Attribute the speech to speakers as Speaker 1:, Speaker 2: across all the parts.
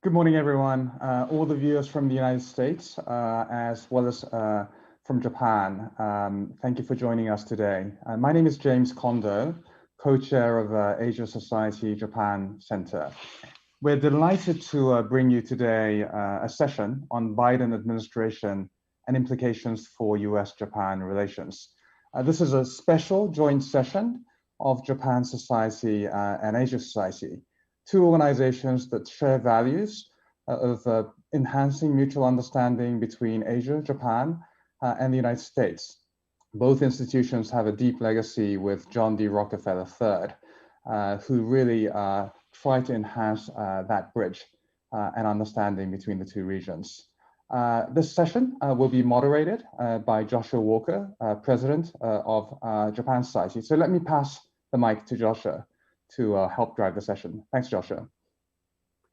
Speaker 1: Good morning, everyone. All the viewers from the United States, as well as from Japan. Thank you for joining us today. My name is James Kondo, co-chair of Asia Society Japan Center. We're delighted to bring you today a session on Biden administration and implications for U.S.-Japan relations. This is a special joint session of Japan Society and Asia Society, two organizations that share values of enhancing mutual understanding between Asia, Japan, and the United States. Both institutions have a deep legacy with John D. Rockefeller III, who really tried to enhance that bridge and understanding between the two regions. This session will be moderated by Joshua Walker, President of Japan Society. So let me pass the mic to Joshua to help drive the session. Thanks, Joshua.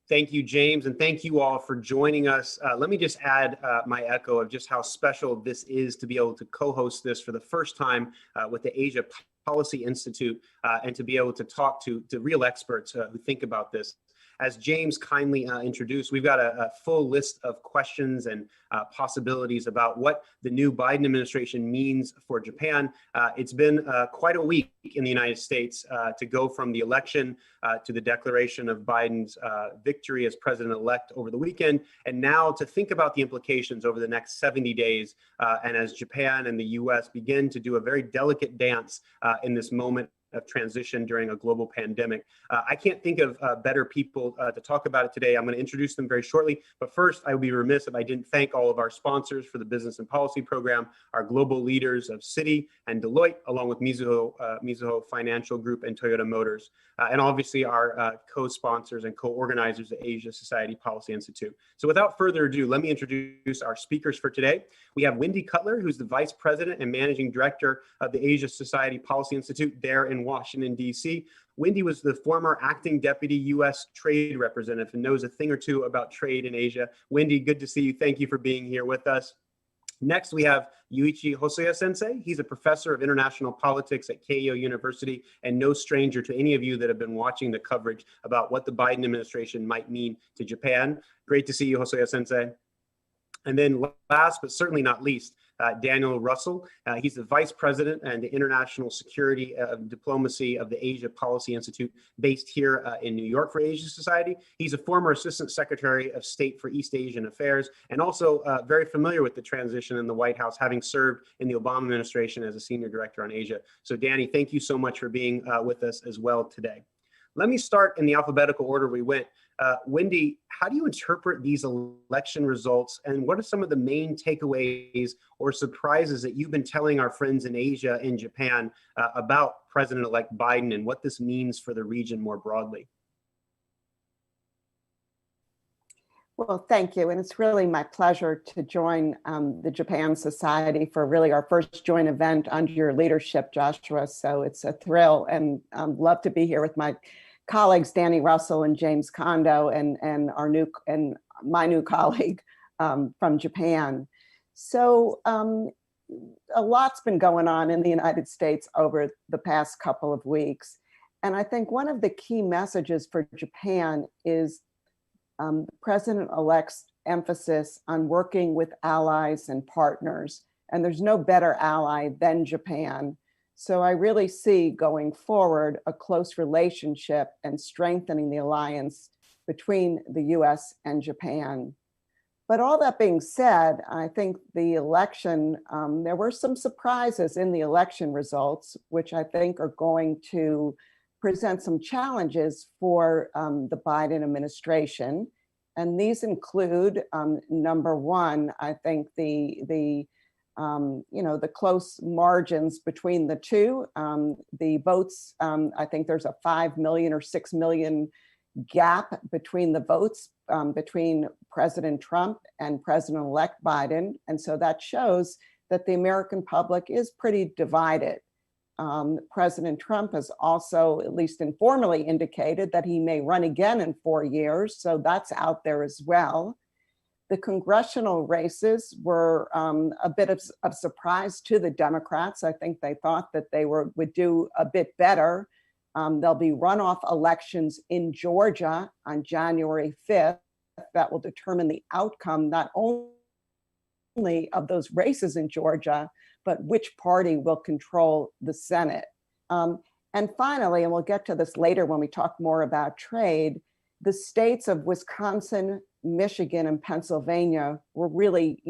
Speaker 2: Thank you, James, and thank you all for joining us. Let me just add my echo of just how special this is to be able to co-host this for the first time with the Asia Policy Institute and to be able to talk to real experts who think about this. As James kindly introduced, we've got a full list of questions and possibilities about what the new Biden administration means for Japan. It's been quite a week in the United States to go from the election to the declaration of Biden's victory as president-elect over the weekend, and now to think about the implications over the next 70 days, and as Japan and the U.S. begin to do a very delicate dance in this moment of transition during a global pandemic. I can't think of better people to talk about it today. I'm going to introduce them very shortly, but first I would be remiss if I didn't thank all of our sponsors for the Business and Policy Program, our global leaders of Citi and Deloitte, along with Mizuho Financial Group and Toyota Motors, and obviously our co-sponsors and co-organizers at Asia Society Policy Institute. So without further ado, let me introduce our speakers for today. We have Wendy Cutler, who's the Vice President and Managing Director of the Asia Society Policy Institute there in Washington, D.C. Wendy was the former acting deputy U.S. trade representative and knows a thing or two about trade in Asia. Wendy, good to see you. Thank you for being here with us. Next, we have Yuichi Hosoya Sensei. He's a professor of international politics at Keio University and no stranger to any of you that have been watching the coverage about what the Biden administration might mean to Japan. Great to see you, Hosoya Sensei. And then last, but certainly not least, Daniel Russell. He's the Vice President and the International Security Diplomacy of the Asia Policy Institute based here in New York for Asia Society. He's a former Assistant Secretary of State for East Asian Affairs and also very familiar with the transition in the White House, having served in the Obama administration as a Senior Director on Asia. So Danny, thank you so much for being with us as well today. Let me start in the alphabetical order we went. Wendy, how do you interpret these election results, and what are some of the main takeaways or surprises that you've been telling our friends in Asia and Japan about President-elect Biden and what this means for the region more broadly?
Speaker 3: Well, thank you. And it's really my pleasure to join the Japan Society for really our first joint event under your leadership, Joshua. So it's a thrill, and love to be here with my colleagues, Danny Russell and James Kondo, and my new colleague from Japan. So a lot's been going on in the United States over the past couple of weeks. And I think one of the key messages for Japan is the president-elect's emphasis on working with allies and partners. And there's no better ally than Japan. So I really see going forward a close relationship and strengthening the alliance between the US and Japan. But all that being said, I think the election, there were some surprises in the election results, which I think are going to present some challenges for the Biden administration. And these include, number one, I think the close margins between the two. The votes, I think there's a 5 million or 6 million gap between the votes between President Trump and President-elect Biden. And so that shows that the American public is pretty divided. President Trump has also, at least informally, indicated that he may run again in 4 years. So that's out there as well. The congressional races were a bit of a surprise to the Democrats. I think they thought that they would do a bit better. There'll be runoff elections in Georgia on January 5th. that will determine the outcome, not only of those races in Georgia, but which party will control the Senate. And finally, and we'll get to this later when we talk more about trade, the states of Wisconsin, Michigan, and Pennsylvania were really,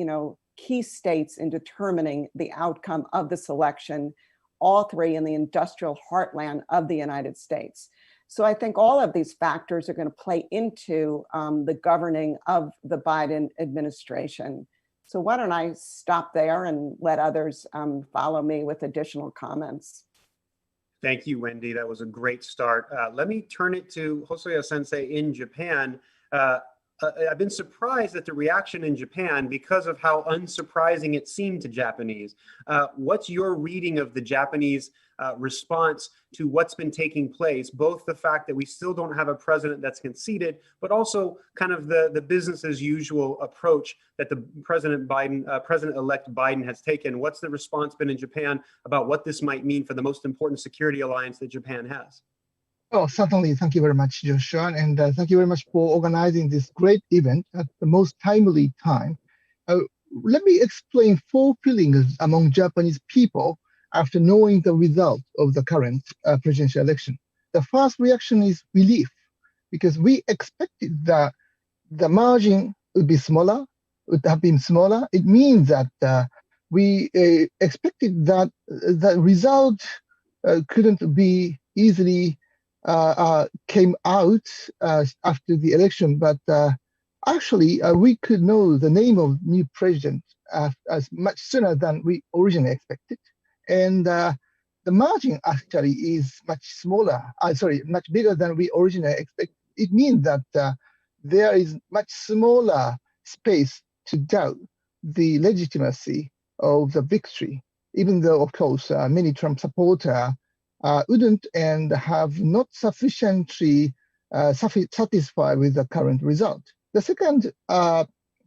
Speaker 3: key states in determining the outcome of this election, all three in the industrial heartland of the United States. So I think all of these factors are going to play into the governing of the Biden administration. So why don't I stop there and let others follow me with additional comments.
Speaker 2: Thank you, Wendy. That was a great start. Let me turn it to Hosoya Sensei in Japan. I've been surprised at the reaction in Japan because of how unsurprising it seemed to Japanese. What's your reading of the Japanese response to what's been taking place, both the fact that we still don't have a president that's conceded, but also kind of the business as usual approach that the President-elect Biden has taken? What's the response been in Japan about what this might mean for the most important security alliance that Japan has?
Speaker 4: Oh, certainly. Thank you very much, Joshua. And thank you very much for organizing this great event at the most timely time. Let me explain four feelings among Japanese people after knowing the result of the current presidential election. The first reaction is relief, because we expected that the margin would be smaller, would have been smaller. It means that we expected that the result couldn't be easily came out after the election, but actually we could know the name of new president as much sooner than we originally expected, and the margin actually is much smaller. Much bigger than we originally expected. It means that there is much smaller space to doubt the legitimacy of the victory, even though, of course, many Trump supporters wouldn't and have not sufficiently satisfied with the current result. The second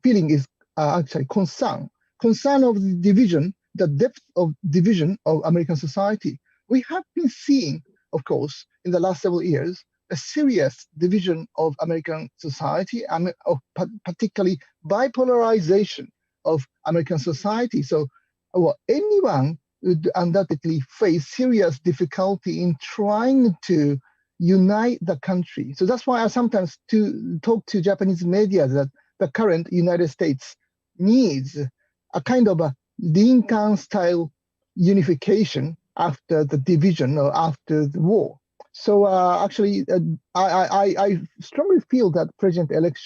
Speaker 4: feeling is actually concern of the division, the depth of division of American society. We have been seeing, of course, in the last several years, a serious division of American society, particularly bipolarization of American society. So anyone would undoubtedly face serious difficulty in trying to unite the country. So that's why I sometimes talk to Japanese media that the current United States needs a kind of a Lincoln-style unification after the division or after the war. So actually, I strongly feel that President-elect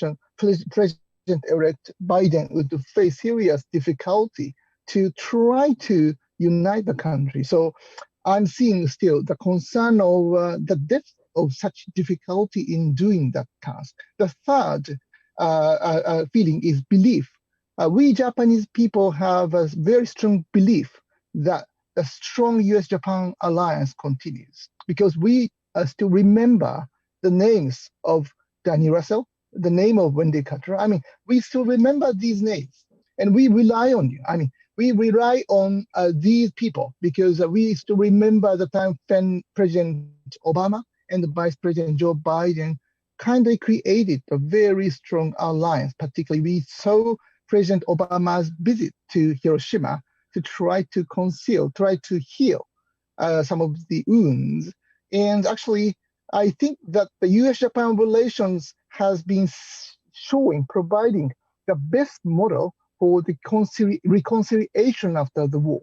Speaker 4: Biden would face serious difficulty to try to unite the country. So I'm seeing still the concern of the depth of such difficulty in doing that task. The third feeling is belief. We Japanese people have a very strong belief that a strong U.S. Japan alliance continues, because we still remember the names of Danny Russell, the name of Wendy Carter. I mean, we still remember these names, and we rely on you. I mean, we rely on these people because we still remember the time when President Obama and Vice President Joe Biden kindly created a very strong alliance. Particularly, we saw President Obama's visit to Hiroshima to try to heal some of the wounds. And actually, I think that the U.S.-Japan relations has been providing the best model for the reconciliation after the war,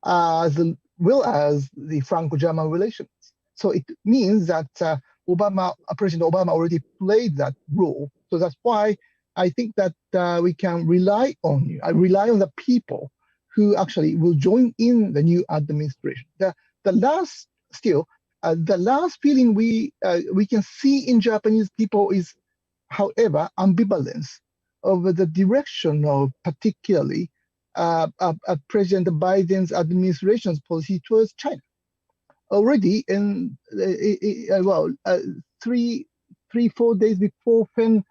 Speaker 4: as well as the Franco-German relations. So it means that President Obama already played that role. So that's why I think that we can rely on you. I rely on the people who actually will join in the new administration. The last feeling we can see in Japanese people is, however, ambivalence over the direction of particularly President Biden's administration's policy towards China. Already in 4 days before when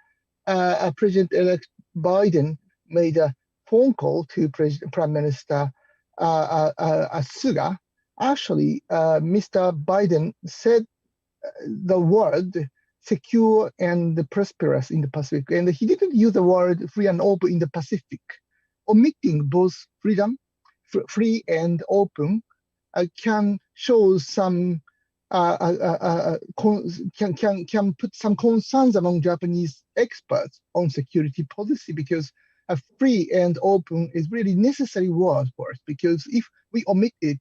Speaker 4: President-elect Biden made a phone call to Prime Minister Suga, actually Mr. Biden said the word secure and prosperous in the Pacific. And he didn't use the word free and open in the Pacific. Omitting both freedom, free and open, can show some can put some concerns among Japanese experts on security policy, because a free and open is really necessary word for us, because if we omit it,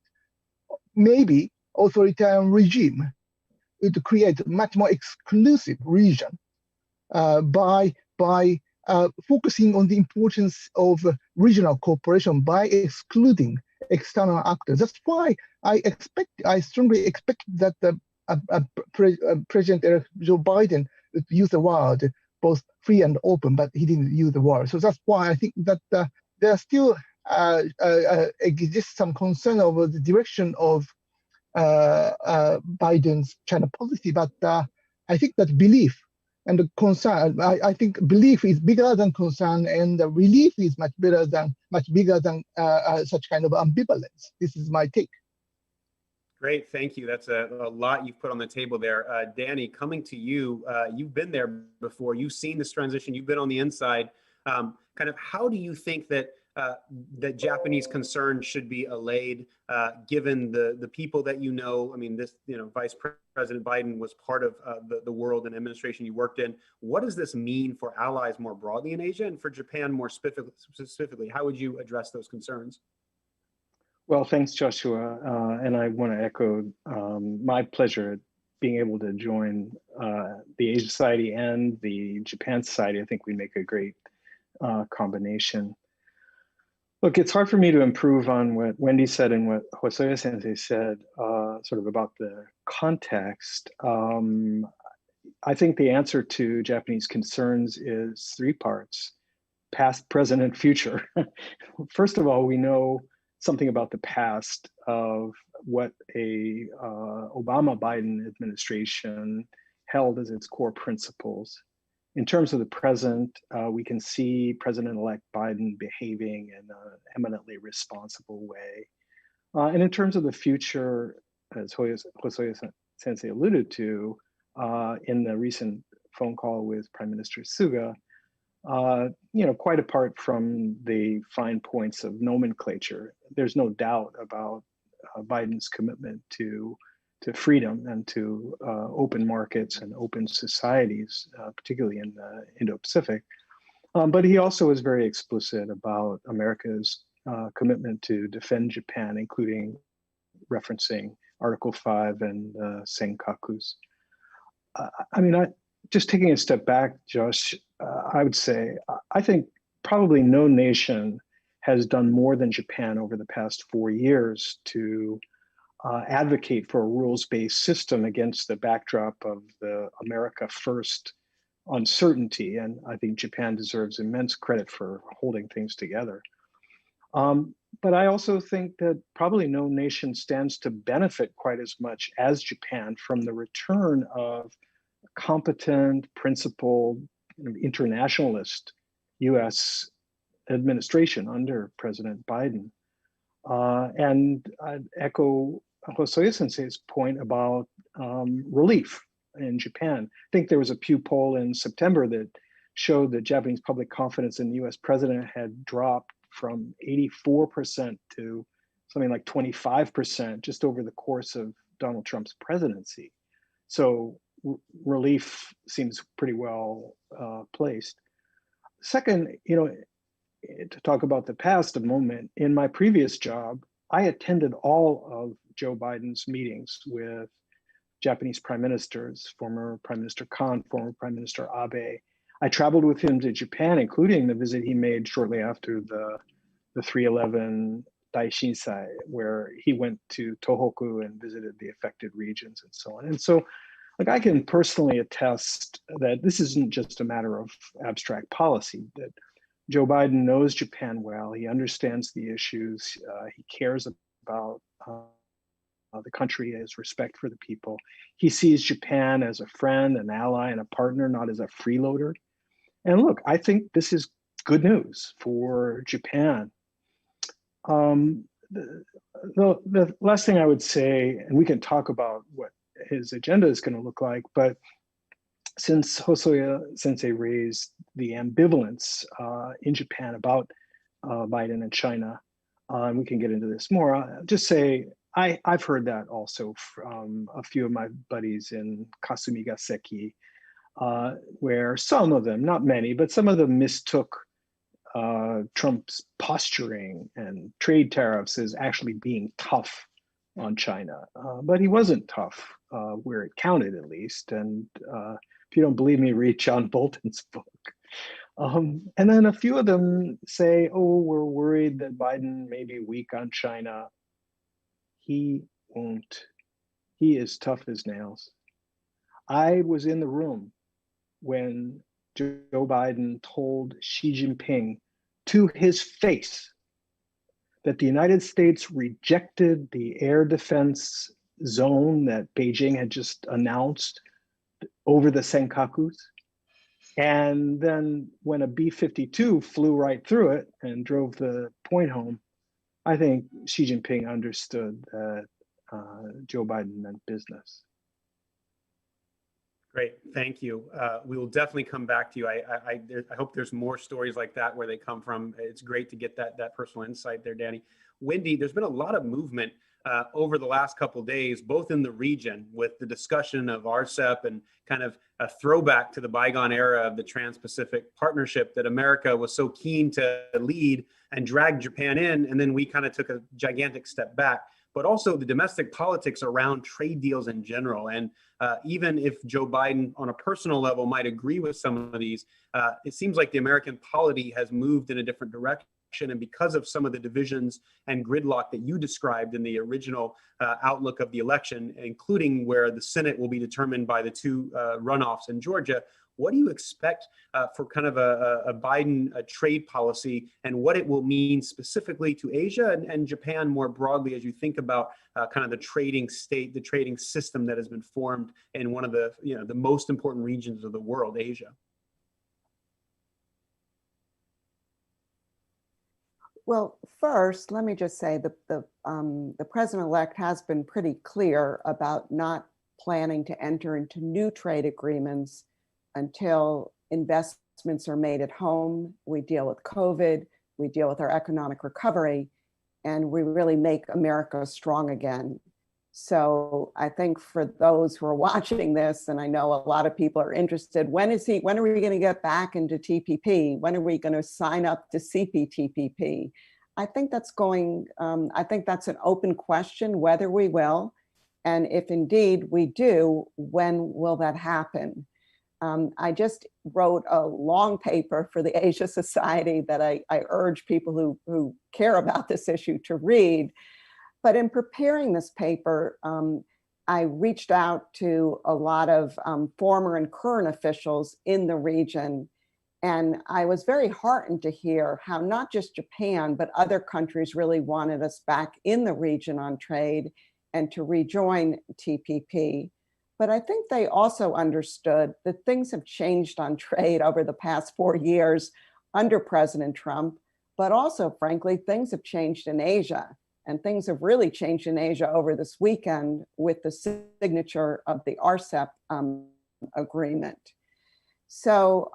Speaker 4: maybe authoritarian regime would create a much more exclusive region by focusing on the importance of regional cooperation by excluding external actors. That's why I strongly expect that President-elect Joe Biden would use the word both free and open, but he didn't use the word. So that's why I think that there still exists some concern over the direction of Biden's China policy, but I think that belief and the concern, I think belief is bigger than concern, and the relief is much bigger than such kind of ambivalence. This is my take.
Speaker 2: Great, thank you. That's a lot you've put on the table there. Danny, coming to you, you've been there before. You've seen this transition. You've been on the inside. Kind of how do you think that that Japanese concerns should be allayed, given the people that you know? I mean, this, Vice President Biden was part of the world and administration you worked in. What does this mean for allies more broadly in Asia, and for Japan more specifically? How would you address those concerns?
Speaker 5: Well, thanks, Joshua. And I want to echo my pleasure being able to join the Asia Society and the Japan Society. I think we make a great combination. Look, it's hard for me to improve on what Wendy said and what Hosoya Sensei said, sort of about the context. I think the answer to Japanese concerns is three parts: past, present, and future. First of all, we know something about the past of what a Obama-Biden administration held as its core principles. In terms of the present, we can see President-elect Biden behaving in an eminently responsible way. And in terms of the future, as Hosoya Sensei alluded to in the recent phone call with Prime Minister Suga, quite apart from the fine points of nomenclature, there's no doubt about Biden's commitment to freedom and to open markets and open societies, particularly in the Indo-Pacific. But he also is very explicit about America's commitment to defend Japan, including referencing Article 5 and Senkakus. Just taking a step back, Josh, I would say, I think probably no nation has done more than Japan over the past 4 years to advocate for a rules-based system against the backdrop of the America First uncertainty. And I think Japan deserves immense credit for holding things together. But I also think that probably no nation stands to benefit quite as much as Japan from the return of competent, principled, internationalist U.S. administration under President Biden. And I'd echo Hosoya Sensei's point about relief in Japan. I think there was a Pew poll in September that showed that Japanese public confidence in the U.S. president had dropped from 84% to something like 25% just over the course of Donald Trump's presidency. So relief seems pretty well placed. Second, to talk about the past a moment, in my previous job, I attended all of Joe Biden's meetings with Japanese prime ministers, former Prime Minister Kan, former Prime Minister Abe. I traveled with him to Japan, including the visit he made shortly after the 3/11 Daishinsai, where he went to Tohoku and visited the affected regions and so on. And so, I can personally attest that this isn't just a matter of abstract policy, that Joe Biden knows Japan well. He understands the issues. He cares about the country, has respect for the people. He sees Japan as a friend, an ally, and a partner, not as a freeloader. And look, I think this is good news for Japan. The last thing I would say, and we can talk about what his agenda is going to look like, but since Hosoya Sensei raised the ambivalence in Japan about Biden and China, and we can get into this more, I'll just say I've heard that also from a few of my buddies in Kasumigaseki, where some of them, not many, but some of them mistook Trump's posturing and trade tariffs as actually being tough on China. But he wasn't tough where it counted, at least. And if you don't believe me, read John Bolton's book. And then a few of them say, oh, we're worried that Biden may be weak on China. He won't. He is tough as nails. I was in the room when Joe Biden told Xi Jinping to his face that the United States rejected the air defense zone that Beijing had just announced over the Senkakus. And then when a B-52 flew right through it and drove the point home, I think Xi Jinping understood that Joe Biden meant business.
Speaker 2: Great, thank you. We will definitely come back to you. I hope there's more stories like that where they come from. It's great to get that personal insight there, Danny. Wendy, there's been a lot of movement over the last couple of days, both in the region with the discussion of RCEP and kind of a throwback to the bygone era of the Trans-Pacific Partnership that America was so keen to lead and drag Japan in, and then we kind of took a gigantic step back. But also the domestic politics around trade deals in general. And even if Joe Biden on a personal level might agree with some of these, it seems like the American polity has moved in a different direction. And because of some of the divisions and gridlock that you described in the original outlook of the election, including where the Senate will be determined by the two runoffs in Georgia, what do you expect for kind of a Biden trade policy and what it will mean specifically to Asia and Japan more broadly as you think about kind of the trading state, the trading system that has been formed in one of the the most important regions of the world, Asia?
Speaker 3: Well, first, let me just say the president-elect has been pretty clear about not planning to enter into new trade agreements until investments are made at home, we deal with COVID, we deal with our economic recovery, and we really make America strong again. So I think for those who are watching this, and I know a lot of people are interested, when are we going to get back into TPP? When are we going to sign up to CPTPP? I think that's an open question, whether we will. And if indeed we do, when will that happen? I just wrote a long paper for the Asia Society that I urge people who care about this issue to read. But in preparing this paper, I reached out to a lot of former and current officials in the region. And I was very heartened to hear how not just Japan, but other countries really wanted us back in the region on trade and to rejoin TPP. But I think they also understood that things have changed on trade over the past 4 years under President Trump, but also, frankly, things have changed in Asia. And things have really changed in Asia over this weekend with the signature of the RCEP agreement. So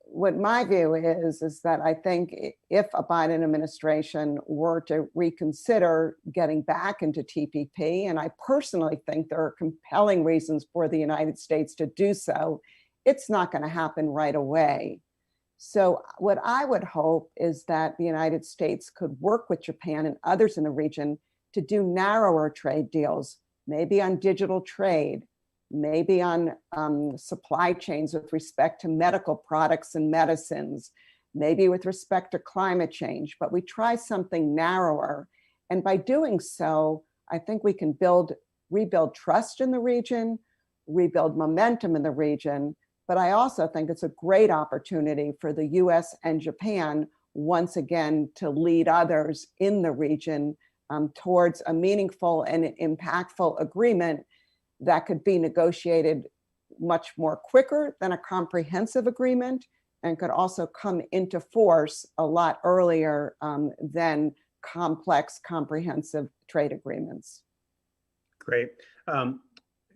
Speaker 3: what my view is that I think if a Biden administration were to reconsider getting back into TPP, and I personally think there are compelling reasons for the United States to do so, it's not going to happen right away. So what I would hope is that the United States could work with Japan and others in the region to do narrower trade deals, maybe on digital trade, maybe on supply chains with respect to medical products and medicines, maybe with respect to climate change, but we try something narrower. And by doing so, I think we can rebuild trust in the region, rebuild momentum in the region. But I also think it's a great opportunity for the U.S. and Japan once again to lead others in the region towards a meaningful and impactful agreement that could be negotiated much more quicker than a comprehensive agreement and could also come into force a lot earlier than complex, comprehensive trade agreements.
Speaker 2: Great.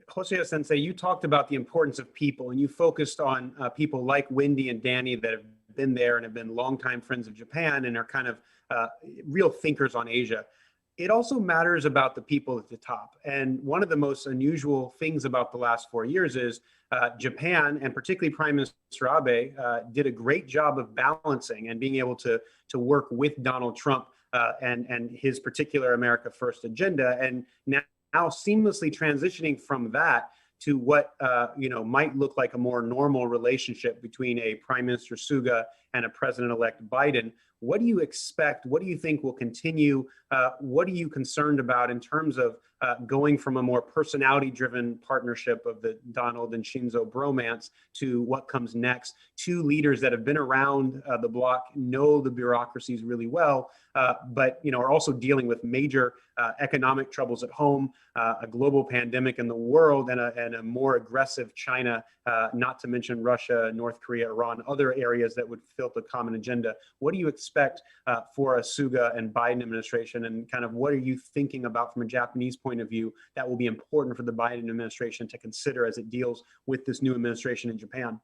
Speaker 2: Hosoya Sensei, you talked about the importance of people, and you focused on people like Wendy and Danny that have been there and have been longtime friends of Japan and are kind of real thinkers on Asia. It also matters about the people at the top. And one of the most unusual things about the last 4 years is Japan, and particularly Prime Minister Abe, did a great job of balancing and being able to work with Donald Trump and his particular America First agenda, and now seamlessly transitioning from that to what might look like a more normal relationship between a Prime Minister Suga and a President-elect Biden. What do you expect? What do you think will continue? What are you concerned about in terms of going from a more personality-driven partnership of the Donald and Shinzo bromance to what comes next? Two leaders that have been around the block, know the bureaucracies really well, but are also dealing with major economic troubles at home, a global pandemic in the world, and a more aggressive China, not to mention Russia, North Korea, Iran, other areas that would fill the common agenda. What do you expect for a Suga and Biden administration, and kind of what are you thinking about from a Japanese point of view that will be important for the Biden administration to consider as it deals with this new administration in Japan?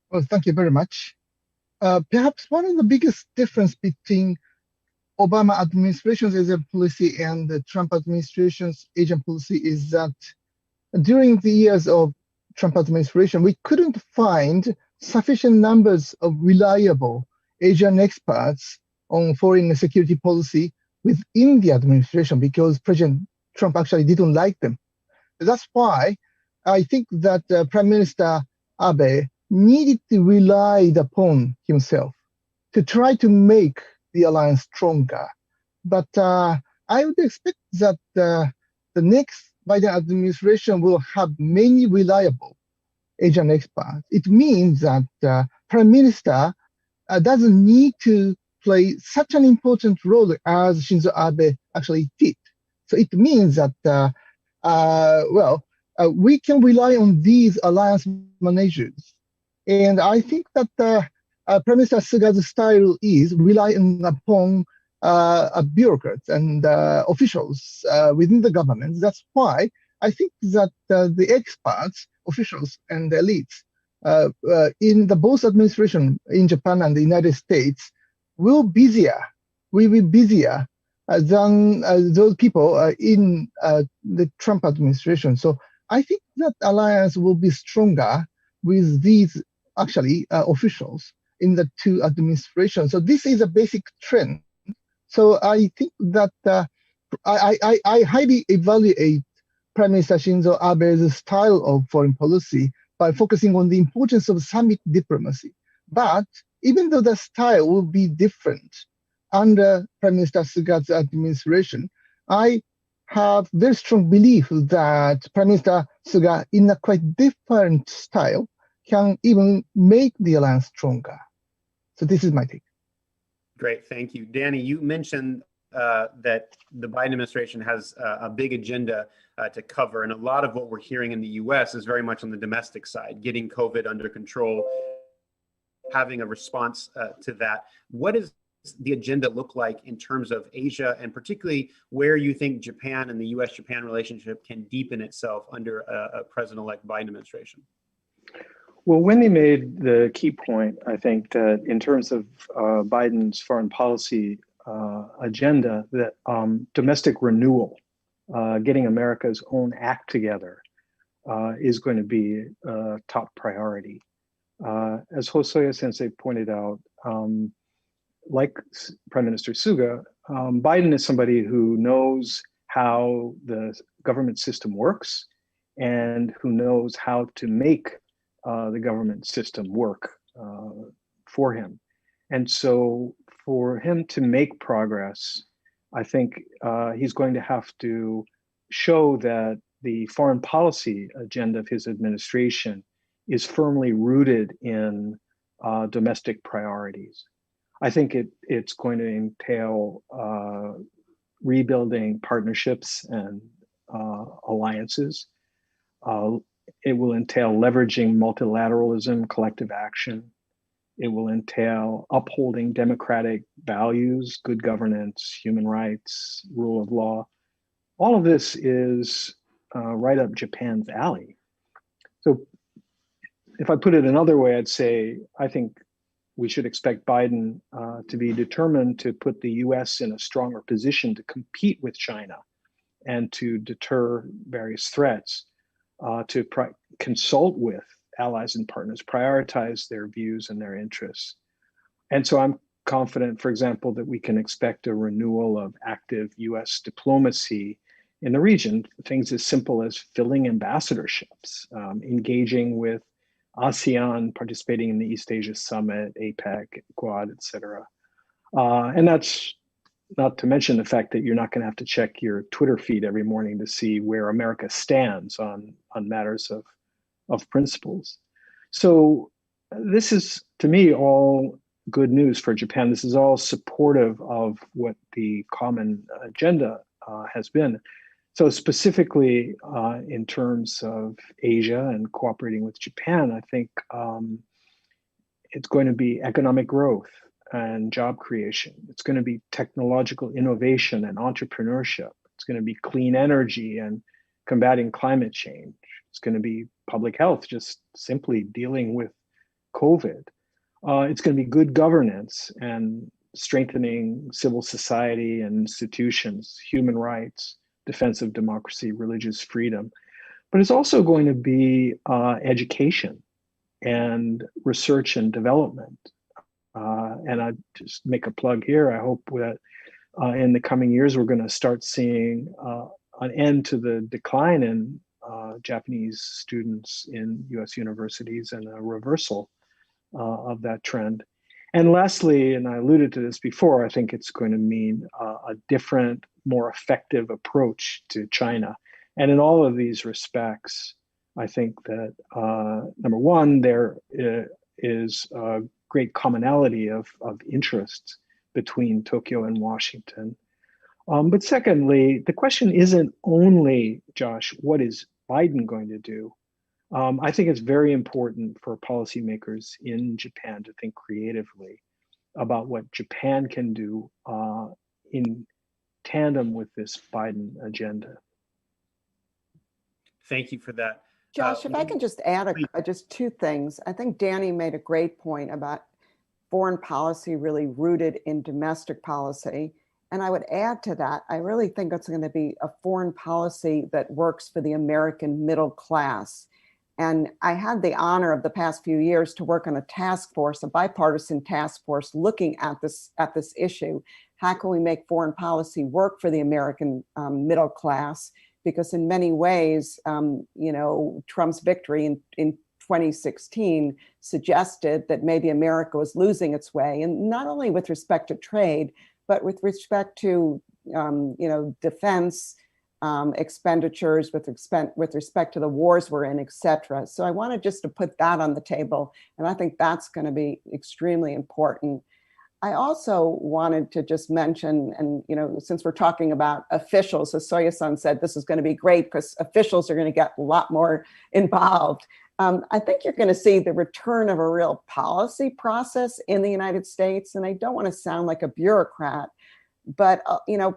Speaker 4: Well, thank you very much. Perhaps one of the biggest difference between Obama administration's Asian policy and the Trump administration's Asian policy is that during the years of Trump administration, we couldn't find sufficient numbers of reliable Asian experts on foreign and security policy within the administration because President Trump actually didn't like them. That's why I think that Prime Minister Abe needed to rely upon himself to try to make the alliance stronger. But I would expect that the next Biden administration will have many reliable Asian experts. It means that Prime Minister doesn't need to play such an important role as Shinzo Abe actually did. So it means that, we can rely on these alliance managers. And I think that Prime Minister Suga's style is relying upon bureaucrats and officials within the government. That's why I think that the experts, officials, and the elites in the both administration in Japan and the United States will be busier than those people in the Trump administration. So I think that alliance will be stronger with these officials in the two administrations. So this is a basic trend. So I think that I highly evaluate Prime Minister Shinzo Abe's style of foreign policy by focusing on the importance of summit diplomacy. But even though the style will be different under Prime Minister Suga's administration, I have very strong belief that Prime Minister Suga, in a quite different style, can even make the alliance stronger. So this is my take.
Speaker 2: Great, thank you. Danny, you mentioned that the Biden administration has a big agenda to cover, and a lot of what we're hearing in the U.S. is very much on the domestic side, getting COVID under control, having a response to that. What does the agenda look like in terms of Asia, and particularly where you think Japan and the U.S.-Japan relationship can deepen itself under a President-elect Biden administration?
Speaker 5: Well, Wendy made the key point, I think, that in terms of Biden's foreign policy agenda, that domestic renewal, getting America's own act together, is going to be a top priority. As Hosoya Sensei pointed out, like Prime Minister Suga, Biden is somebody who knows how the government system works and who knows how to make the government system work for him. And so for him to make progress, I think he's going to have to show that the foreign policy agenda of his administration is firmly rooted in domestic priorities. I think it's going to entail rebuilding partnerships and alliances. It will entail leveraging multilateralism, collective action. It will entail upholding democratic values, good governance, human rights, rule of law. All of this is right up Japan's alley. So if I put it another way, I'd say I think we should expect Biden to be determined to put the U.S. in a stronger position to compete with China and to deter various threats, to consult with allies and partners, prioritize their views and their interests. And so I'm confident, for example, that we can expect a renewal of active U.S. diplomacy in the region, things as simple as filling ambassadorships, engaging with ASEAN, participating in the East Asia Summit, APEC, Quad, et cetera. And that's not to mention the fact that you're not going to have to check your Twitter feed every morning to see where America stands on matters of principles. So this is, to me, all good news for Japan. This is all supportive of what the common agenda has been. So specifically in terms of Asia and cooperating with Japan, I think it's going to be economic growth and job creation. It's going to be technological innovation and entrepreneurship. It's going to be clean energy and combating climate change. It's going to be public health, just simply dealing with COVID. It's going to be good governance and strengthening civil society and institutions, human rights, defense of democracy, religious freedom. But it's also going to be education and research and development. And I just make a plug here. I hope that in the coming years, we're going to start seeing an end to the decline in Japanese students in U.S. universities and a reversal of that trend. And lastly, and I alluded to this before, I think it's going to mean a different, more effective approach to China. And in all of these respects, I think that number one, there is a great commonality of interests between Tokyo and Washington. But secondly, the question isn't only, Josh, what is Biden going to do? I think it's very important for policymakers in Japan to think creatively about what Japan can do in tandem with this Biden agenda.
Speaker 2: Thank you for that.
Speaker 3: Josh, if I can just add just two things. I think Danny made a great point about foreign policy really rooted in domestic policy. And I would add to that, I really think it's going to be a foreign policy that works for the American middle class. And I had the honor of the past few years to work on a task force, a bipartisan task force, looking at this issue. How can we make foreign policy work for the American middle class? Because in many ways, Trump's victory in 2016 suggested that maybe America was losing its way, and not only with respect to trade, but with respect to defense expenditures, with respect to the wars we're in, et cetera. So I wanted just to put that on the table, and I think that's going to be extremely important. I also wanted to just mention, and since we're talking about officials, as Soya-san said, this is going to be great because officials are going to get a lot more involved. I think you're going to see the return of a real policy process in the United States. And I don't want to sound like a bureaucrat, but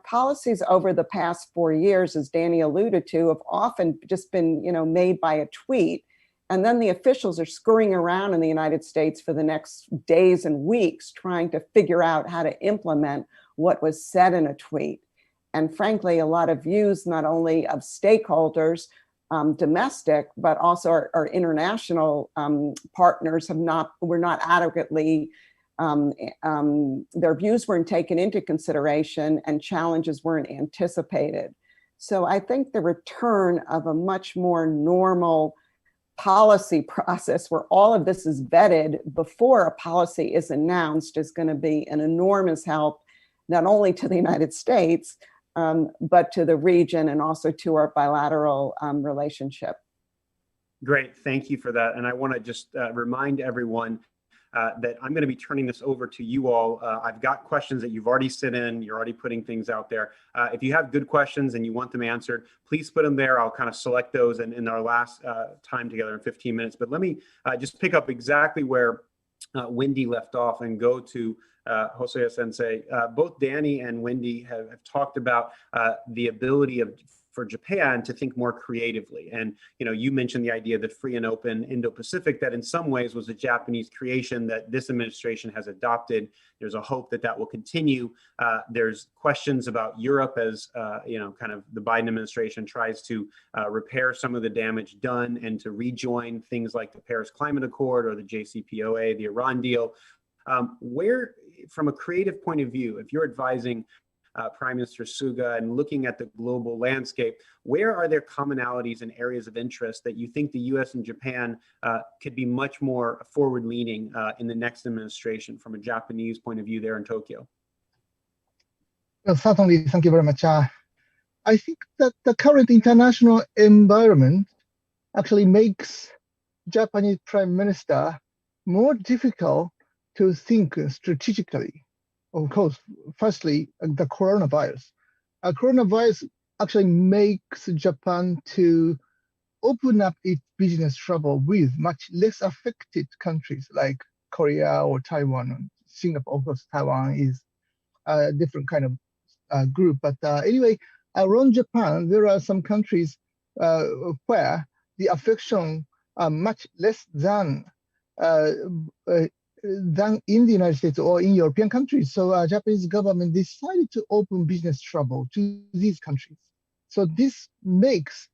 Speaker 3: policies over the past 4 years, as Danny alluded to, have often just been made by a tweet. And then the officials are scurrying around in the United States for the next days and weeks trying to figure out how to implement what was said in a tweet. And frankly, a lot of views, not only of stakeholders, domestic, but also our international partners were not adequately, their views weren't taken into consideration and challenges weren't anticipated. So I think the return of a much more normal policy process where all of this is vetted before a policy is announced is going to be an enormous help, not only to the United States, but to the region and also to our bilateral relationship.
Speaker 2: Great, thank you for that. And I want to just remind everyone that I'm going to be turning this over to you all. I've got questions that you've already sent in. You're already putting things out there. If you have good questions and you want them answered, please put them there. I'll kind of select those in our last time together in 15 minutes. But let me just pick up exactly where Wendy left off and go to Hosoya Sensei. Both Danny and Wendy have talked about the ability for Japan to think more creatively. And you mentioned the idea of the free and open Indo-Pacific that in some ways was a Japanese creation that this administration has adopted. There's a hope that that will continue. There's questions about Europe as kind of the Biden administration tries to repair some of the damage done and to rejoin things like the Paris Climate Accord or the JCPOA, the Iran deal. Where, from a creative point of view, if you're advising Prime Minister Suga and looking at the global landscape, where are there commonalities and areas of interest that you think the U.S. and Japan could be much more forward-leaning in the next administration from a Japanese point of view there in Tokyo?
Speaker 4: Well, certainly, thank you very much. I think that the current international environment actually makes Japanese Prime Minister more difficult to think strategically. Of course, firstly, the coronavirus. Coronavirus actually makes Japan to open up its business travel with much less affected countries like Korea or Taiwan, or Singapore. Of course, Taiwan is a different kind of group. But anyway, around Japan, there are some countries where the affection are much less than in the United States or in European countries. So Japanese government decided to open business travel to these countries. So this makes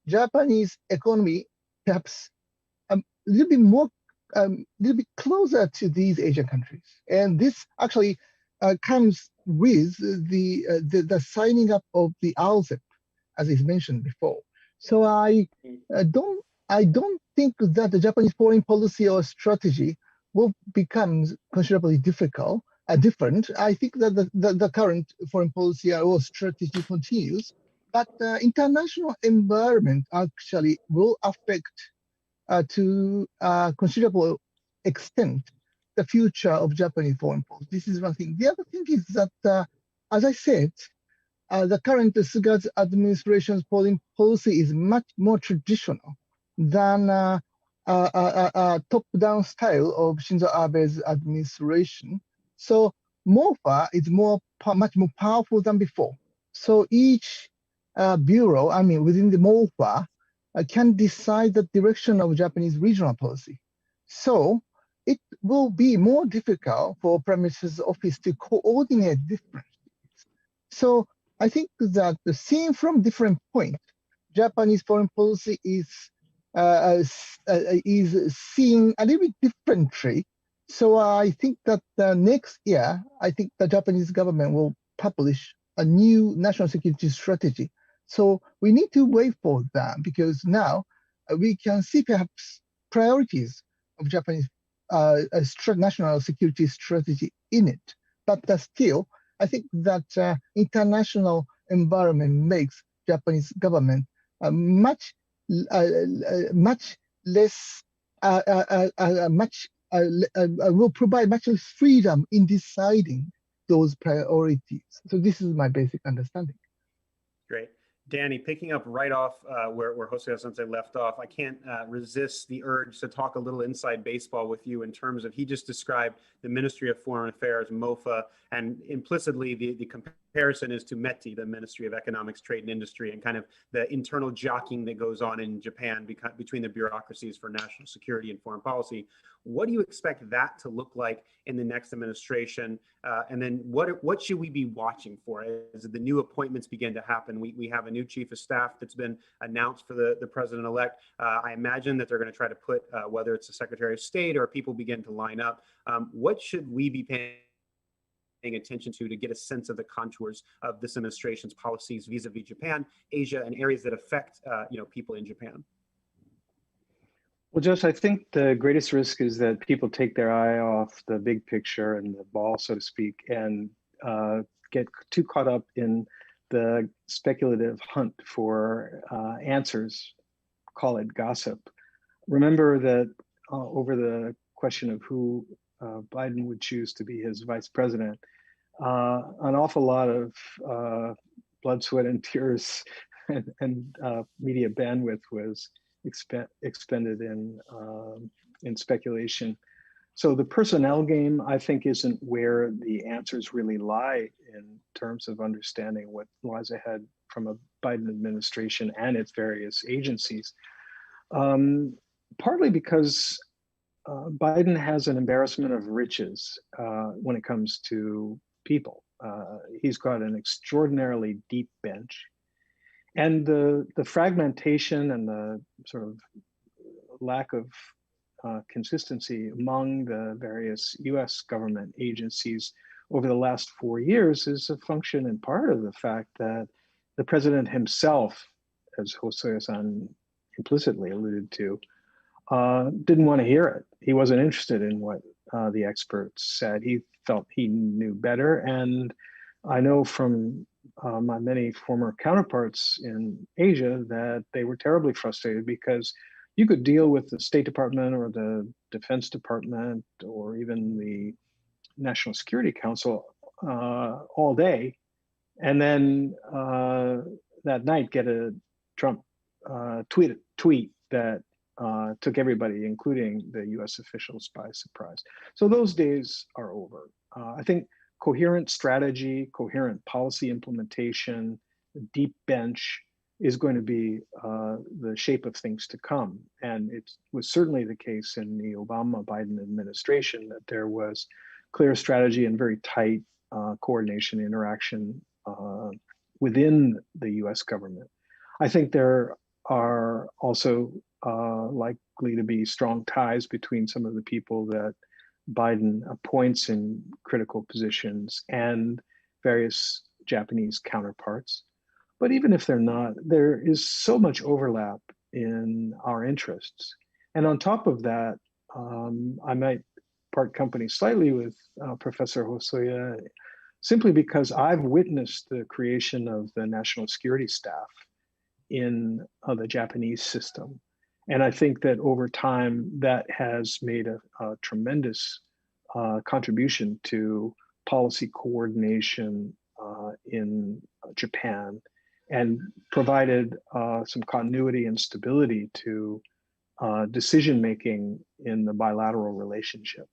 Speaker 4: Japanese economy perhaps a little bit more, little bit closer to these Asian countries. And this actually comes with the signing up of the RCEP, as is mentioned before. So I don't think that the Japanese foreign policy or strategy will become considerably different. I think that the current foreign policy or strategy continues, but the international environment actually will affect to a considerable extent the future of Japanese foreign policy. This is one thing. The other thing is that, as I said, the current Suga administration's foreign policy is much more traditional than top-down style of Shinzo Abe's administration. So MOFA is much more powerful than before. So each bureau, within the MOFA, can decide the direction of Japanese regional policy. So it will be more difficult for Prime Minister's office to coordinate different things. So I think that seen from different points, Japanese foreign policy is seen a little bit differently. So I think that next year, I think the Japanese government will publish a new national security strategy. So we need to wait for that, because now we can see perhaps priorities of Japanese national security strategy in it. But still, I think that international environment makes Japanese government much less, will provide much less freedom in deciding those priorities. So this is my basic understanding.
Speaker 2: Great. Danny, picking up right off where Hosoya Sensei left off, I can't resist the urge to talk a little inside baseball with you in terms of, he just described the Ministry of Foreign Affairs, MOFA, and implicitly the comparison is to METI, the Ministry of Economics, Trade and Industry, and kind of the internal jockeying that goes on in Japan between the bureaucracies for national security and foreign policy. What do you expect that to look like in the next administration? And then what should we be watching for as the new appointments begin to happen? We have a new chief of staff that's been announced for the president-elect. I imagine that they're going to try to put, whether it's the Secretary of State or people begin to line up, what should we be paying attention to get a sense of the contours of this administration's policies vis-a-vis Japan, Asia, and areas that affect people in Japan?
Speaker 5: Well, Josh, I think the greatest risk is that people take their eye off the big picture and the ball, so to speak, and get too caught up in the speculative hunt for answers, call it gossip. Remember that over the question of who Biden would choose to be his vice president, an awful lot of blood, sweat, and tears and media bandwidth was expended in speculation. So the personnel game, I think, isn't where the answers really lie in terms of understanding what lies ahead from a Biden administration and its various agencies. Partly because Biden has an embarrassment of riches when it comes to people. He's got an extraordinarily deep bench. And the fragmentation and the sort of lack of consistency among the various U.S. government agencies over the last 4 years is a function in part of the fact that the president himself, as Hosoya-san implicitly alluded to, didn't want to hear it. He wasn't interested in what the experts said. He felt he knew better. And I know from my many former counterparts in Asia that they were terribly frustrated because you could deal with the State Department or the Defense Department or even the National Security Council all day, and then that night get a Trump tweet that took everybody, including the U.S. officials, by surprise. So those days are over. I think coherent strategy, coherent policy implementation, deep bench is going to be the shape of things to come. And it was certainly the case in the Obama-Biden administration that there was clear strategy and very tight coordination interaction within the US government. I think there are also likely to be strong ties between some of the people that Biden appoints in critical positions and various Japanese counterparts. But even if they're not, there is so much overlap in our interests. And on top of that, I might part company slightly with Professor Hosoya, simply because I've witnessed the creation of the national security staff in the Japanese system. And I think that over time, that has made a tremendous contribution to policy coordination in Japan, and provided some continuity and stability to decision-making in the bilateral relationship.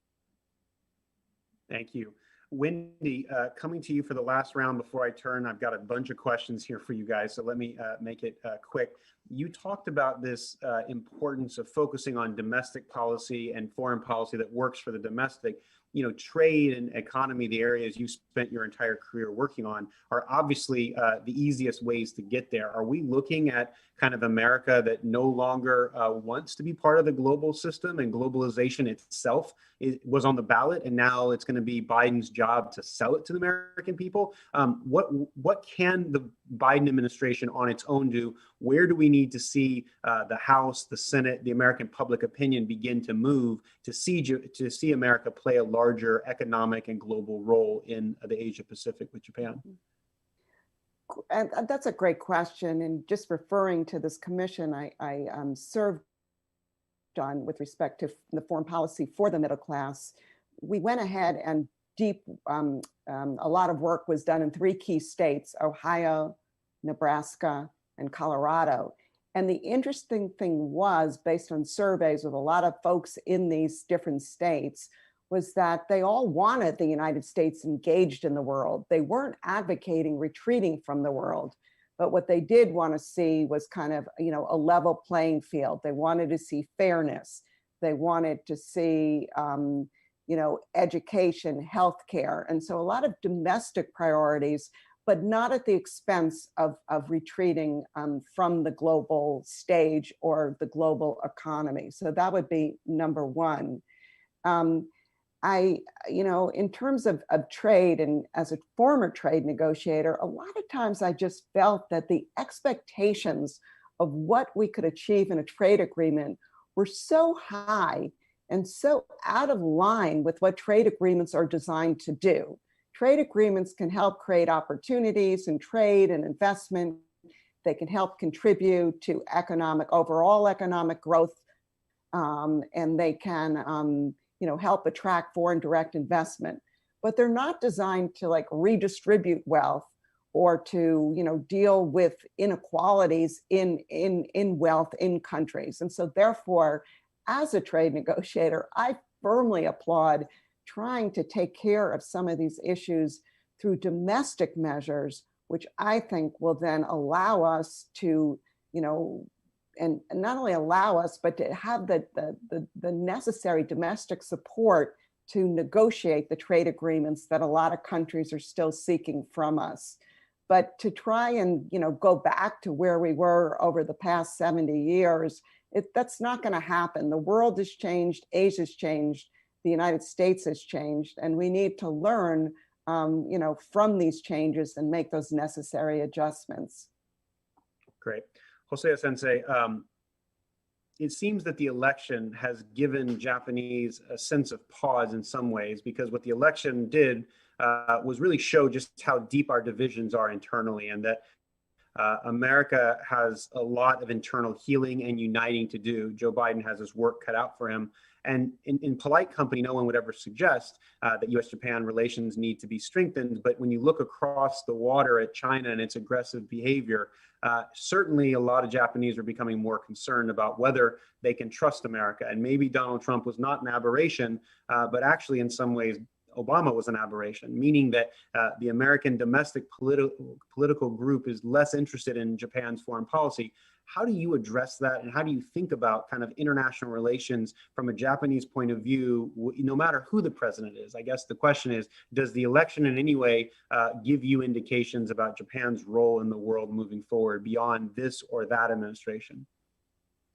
Speaker 2: Thank you. Wendy, coming to you for the last round before I turn, I've got a bunch of questions here for you guys, so let me make it quick. You talked about this importance of focusing on domestic policy and foreign policy that works for the domestic. You know, trade and economy, the areas you spent your entire career working on, are obviously the easiest ways to get there. Are we looking at kind of America that no longer wants to be part of the global system, and globalization itself was on the ballot, and now it's going to be Biden's job to sell it to the American people? What can the Biden administration on its own do? Where do we need to see the House, the Senate, the American public opinion begin to move to see America play a larger economic and global role in the Asia Pacific with Japan?
Speaker 3: And that's a great question. And just referring to this commission I served on with respect to the foreign policy for the middle class, we went ahead and a lot of work was done in 3 key states: Ohio, Nebraska, and Colorado. And the interesting thing was, based on surveys with a lot of folks in these different states, was that they all wanted the United States engaged in the world. They weren't advocating retreating from the world, but what they did want to see was kind of, you know, a level playing field. They wanted to see fairness. They wanted to see, you know, education, healthcare. And so a lot of domestic priorities, but not at the expense of retreating from the global stage or the global economy. So that would be number one. You know, in terms of trade, and as a former trade negotiator, a lot of times I just felt that the expectations of what we could achieve in a trade agreement were so high and so out of line with what trade agreements are designed to do. Trade agreements can help create opportunities in trade and investment. They can help contribute to overall economic growth, and they can you know, help attract foreign direct investment, but they're not designed to like redistribute wealth or to, you know, deal with inequalities in wealth in countries. And so therefore, as a trade negotiator, I firmly applaud trying to take care of some of these issues through domestic measures which I think will then allow us to, and not only allow us, but to have the necessary domestic support to negotiate the trade agreements that a lot of countries are still seeking from us. But to try and go back to where we were over the past 70 years, that's not going to happen. The world has changed, Asia's changed, the United States has changed, and we need to learn from these changes and make those necessary adjustments.
Speaker 2: Great. Hosoya Sensei, it seems that the election has given Japanese a sense of pause in some ways, because what the election did was really show just how deep our divisions are internally, and that America has a lot of internal healing and uniting to do. Joe Biden has his work cut out for him. And in polite company, no one would ever suggest that U.S.-Japan relations need to be strengthened. But when you look across the water at China and its aggressive behavior, certainly a lot of Japanese are becoming more concerned about whether they can trust America. And maybe Donald Trump was not an aberration, but actually in some ways, Obama was an aberration, meaning that the American domestic political group is less interested in Japan's foreign policy. How do you address that, and how do you think about kind of international relations from a Japanese point of view, no matter who the president is? I guess the question is, does the election in any way give you indications about Japan's role in the world moving forward beyond this or that administration?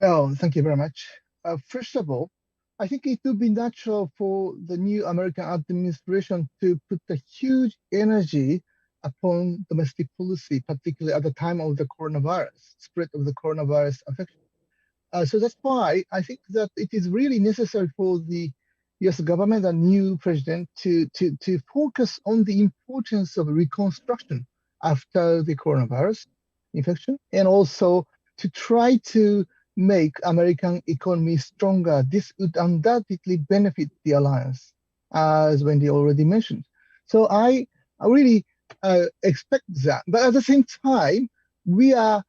Speaker 4: Well, thank you very much. First of all, I think it would be natural for the new American administration to put a huge energy upon domestic policy, particularly at the time of the coronavirus, spread of the coronavirus infection. So that's why I think that it is really necessary for the US government and new president to focus on the importance of reconstruction after the coronavirus infection, and also to try to make American economy stronger. This would undoubtedly benefit the alliance, as Wendy already mentioned. So I really expect that. But at the same time, we are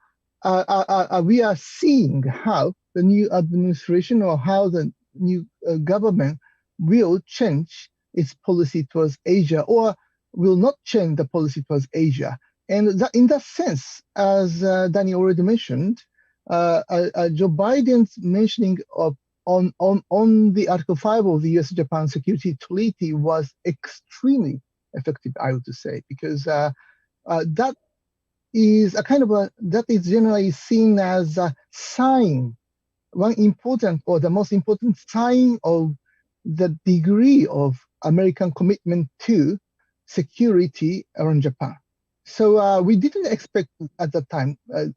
Speaker 4: seeing how the new administration or how the new government will change its policy towards Asia, or will not change the policy towards Asia. And that, in that sense, as Danny already mentioned, Joe Biden's mentioning of on the Article 5 of the U.S.-Japan Security Treaty was extremely effective, I would say, because that is a kind of that is generally seen as a sign, one important or the most important sign of the degree of American commitment to security around Japan. So we didn't expect at that time that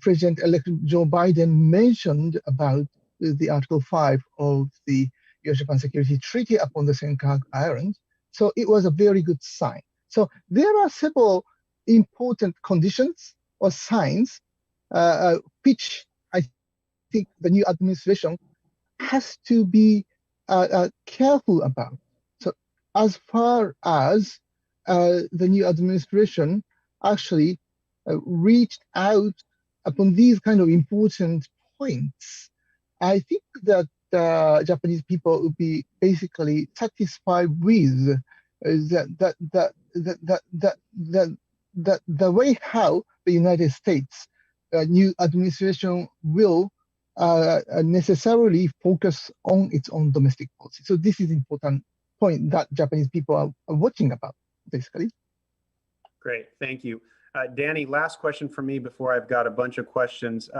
Speaker 4: President-elect Joe Biden mentioned about the Article 5 of the U.S.-Japan Security Treaty upon the Senkaku Islands. So it was a very good sign. So there are several important conditions or signs which I think the new administration has to be careful about. So as far as the new administration actually reached out upon these kind of important points, I think that Japanese people would be basically satisfied with the way how the United States new administration will necessarily focus on its own domestic policy. So this is an important point that Japanese people are watching about, basically.
Speaker 2: Great, thank you. Danny, last question for me before I've got a bunch of questions.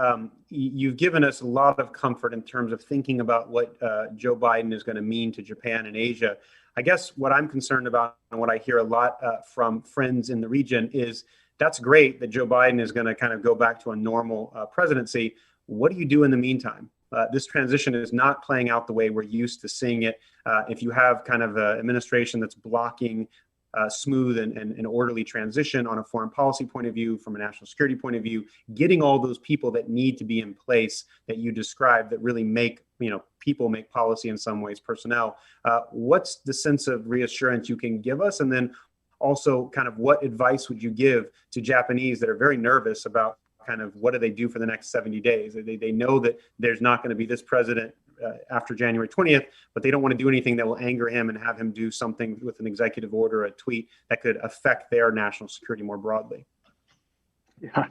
Speaker 2: You've given us a lot of comfort in terms of thinking about what Joe Biden is going to mean to Japan and Asia. I guess what I'm concerned about, and what I hear a lot from friends in the region, is that's great that Joe Biden is going to kind of go back to a normal presidency. What do you do in the meantime? This transition is not playing out the way we're used to seeing it. If you have kind of an administration that's blocking smooth and orderly transition on a foreign policy point of view, from a national security point of view, getting all those people that need to be in place that you described that really make, people make policy in some ways, personnel. What's the sense of reassurance you can give us? And then also kind of what advice would you give to Japanese that are very nervous about kind of what do they do for the next 70 days? They know that there's not going to be this president after January 20th, but they don't want to do anything that will anger him and have him do something with an executive order, a tweet that could affect their national security more broadly.
Speaker 5: Yeah,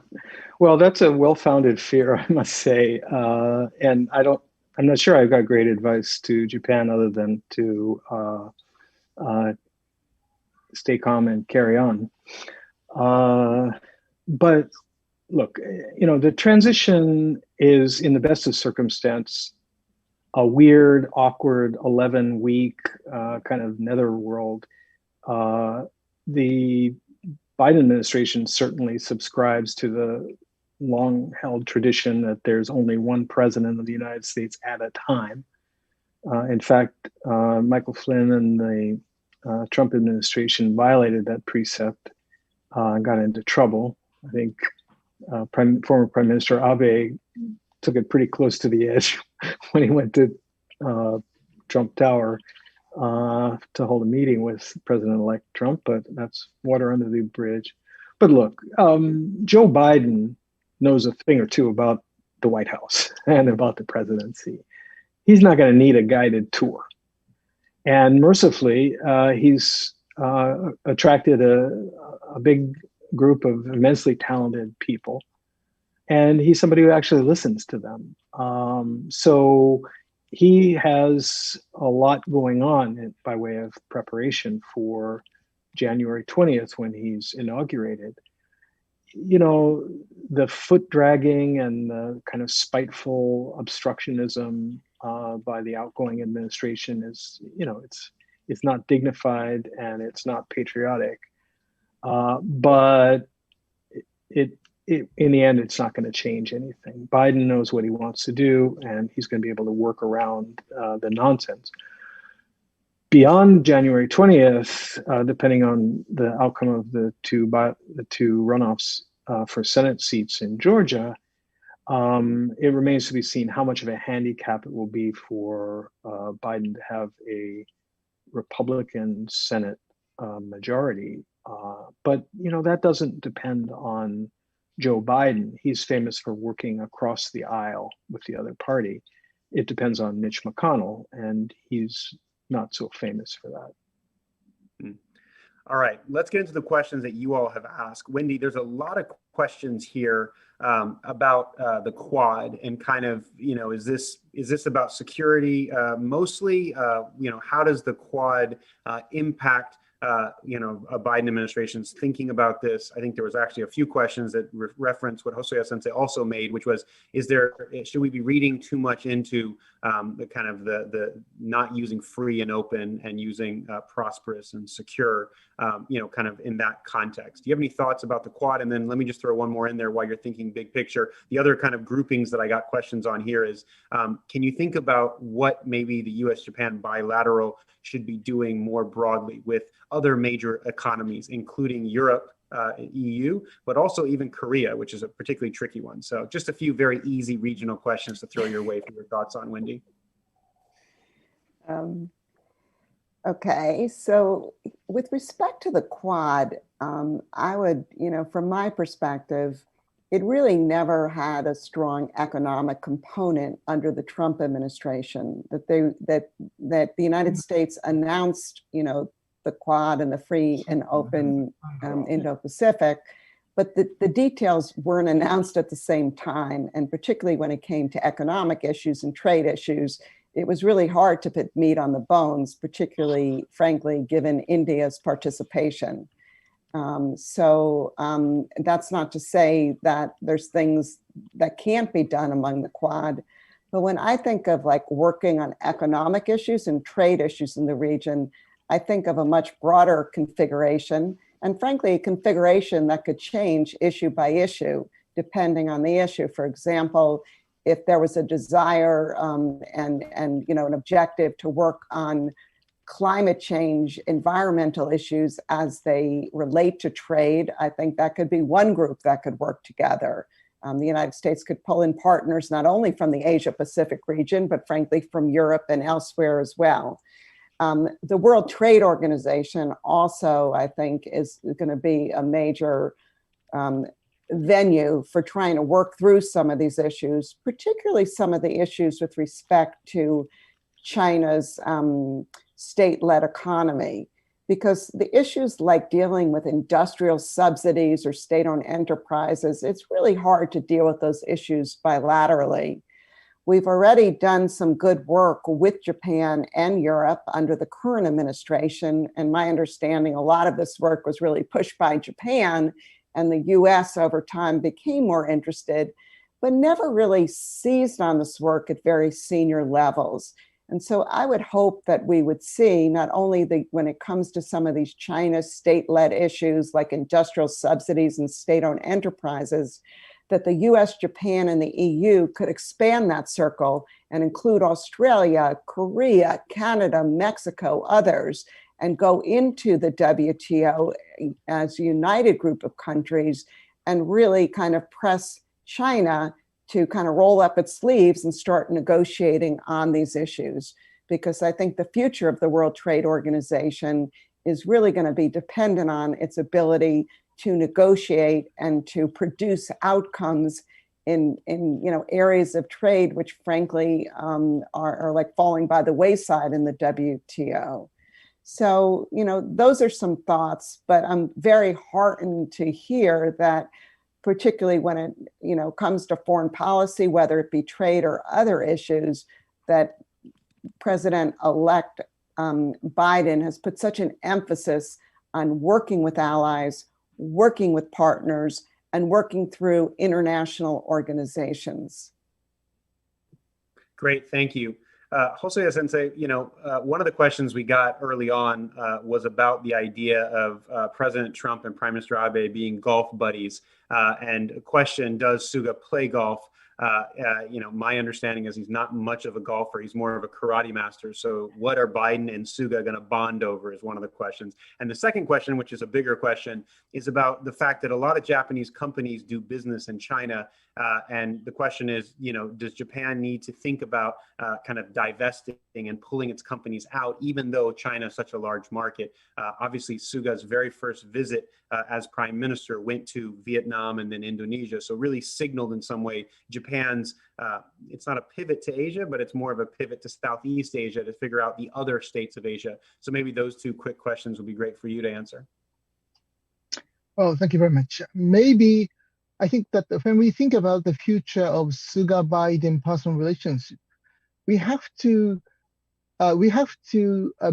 Speaker 5: well, that's a well-founded fear, I must say, and I'm not sure I've got great advice to Japan other than to stay calm and carry on. But look, the transition is, in the best of circumstance, a weird, awkward 11-week kind of netherworld. The Biden administration certainly subscribes to the long-held tradition that there's only one president of the United States at a time. In fact, Michael Flynn and the Trump administration violated that precept and got into trouble. I think former Prime Minister Abe took it pretty close to the edge when he went to Trump Tower to hold a meeting with President-elect Trump, but that's water under the bridge. But look, Joe Biden knows a thing or two about the White House and about the presidency. He's not going to need a guided tour. And mercifully, he's attracted a big group of immensely talented people. And he's somebody who actually listens to them. So he has a lot going on by way of preparation for January 20th when he's inaugurated. The foot dragging and the kind of spiteful obstructionism by the outgoing administration is, it's not dignified and it's not patriotic. But in the end, it's not going to change anything. Biden knows what he wants to do, and he's going to be able to work around the nonsense. Beyond January 20th, depending on the outcome of the two runoffs for Senate seats in Georgia, it remains to be seen how much of a handicap it will be for Biden to have a Republican Senate majority. But that doesn't depend on Joe Biden. He's famous for working across the aisle with the other party. It depends on Mitch McConnell, and he's not so famous for that.
Speaker 2: All right, let's get into the questions that you all have asked. Wendy, there's a lot of questions here about the Quad and kind of, is this about security mostly? How does the Quad impact a Biden administration's thinking about this? I think there was actually a few questions that reference what Hosoya Sensei also made, which was, should we be reading too much into the kind of the not using free and open and using prosperous and secure, kind of in that context? Do you have any thoughts about the Quad? And then let me just throw one more in there while you're thinking big picture. The other kind of groupings that I got questions on here is, can you think about what maybe the U.S. Japan bilateral should be doing more broadly with other major economies, including Europe, EU, but also even Korea, which is a particularly tricky one. So just a few very easy regional questions to throw your way for your thoughts on, Wendy.
Speaker 3: Okay, so with respect to the Quad, I would, from my perspective, it really never had a strong economic component under the Trump administration. That the United States announced, the Quad and the free and open Indo-Pacific, but the details weren't announced at the same time. And particularly when it came to economic issues and trade issues, it was really hard to put meat on the bones, particularly, frankly, given India's participation. So that's not to say that there's things that can't be done among the Quad. But when I think of like working on economic issues and trade issues in the region, I think of a much broader configuration, and frankly, a configuration that could change issue by issue, depending on the issue. For example, if there was a desire and an objective to work on climate change, environmental issues as they relate to trade, I think that could be one group that could work together. The United States could pull in partners not only from the Asia-Pacific region, but frankly from Europe and elsewhere as well. The World Trade Organization also, I think, is going to be a major venue for trying to work through some of these issues, particularly some of the issues with respect to China's state-led economy, because the issues like dealing with industrial subsidies or state-owned enterprises, it's really hard to deal with those issues bilaterally. We've already done some good work with Japan and Europe under the current administration, and my understanding, a lot of this work was really pushed by Japan, and the U.S. over time became more interested, but never really seized on this work at very senior levels. And so I would hope that we would see not only when it comes to some of these China state-led issues like industrial subsidies and state-owned enterprises, that the U.S., Japan, and the EU could expand that circle and include Australia, Korea, Canada, Mexico, others, and go into the WTO as a united group of countries and really kind of press China to kind of roll up its sleeves and start negotiating on these issues. Because I think the future of the World Trade Organization is really going to be dependent on its ability to negotiate and to produce outcomes in areas of trade which frankly are like falling by the wayside in the WTO. So, those are some thoughts, but I'm very heartened to hear that, particularly when it comes to foreign policy, whether it be trade or other issues, that President-elect Biden has put such an emphasis on working with allies, working with partners, and working through international organizations.
Speaker 2: Great, thank you. Hosoya Sensei, one of the questions we got early on was about the idea of President Trump and Prime Minister Abe being golf buddies. And a question, does Suga play golf? My understanding is he's not much of a golfer. He's more of a karate master. So what are Biden and Suga going to bond over is one of the questions. And the second question, which is a bigger question, is about the fact that a lot of Japanese companies do business in China. And the question is, does Japan need to think about kind of divesting and pulling its companies out, even though China is such a large market? Obviously, Suga's very first visit as prime minister went to Vietnam and then Indonesia. So really signaled in some way Japan's, it's not a pivot to Asia, but it's more of a pivot to Southeast Asia to figure out the other states of Asia. So maybe those two quick questions would be great for you to answer.
Speaker 4: Oh, thank you very much. Maybe I think that when we think about the future of Suga-Biden personal relationship, we have to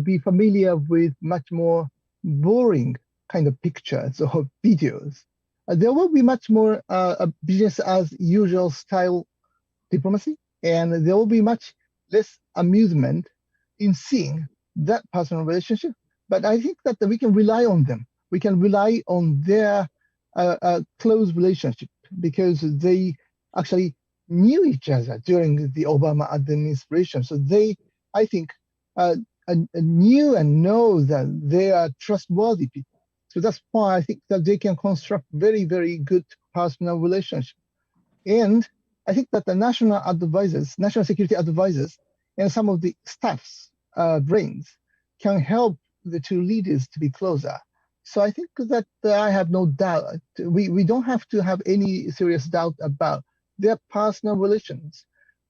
Speaker 4: be familiar with much more boring kind of pictures or videos. There will be much more business as usual style diplomacy, and there will be much less amusement in seeing that personal relationship. But I think that we can rely on them. We can rely on their close relationship because they actually knew each other during the Obama administration. So they, I think, knew and know that they are trustworthy people. So that's why I think that they can construct very, very good personal relationship. And I think that the national advisors, national security advisors, and some of the staff's brains can help the two leaders to be closer. So I think that I have no doubt, we don't have to have any serious doubt about their personal relations.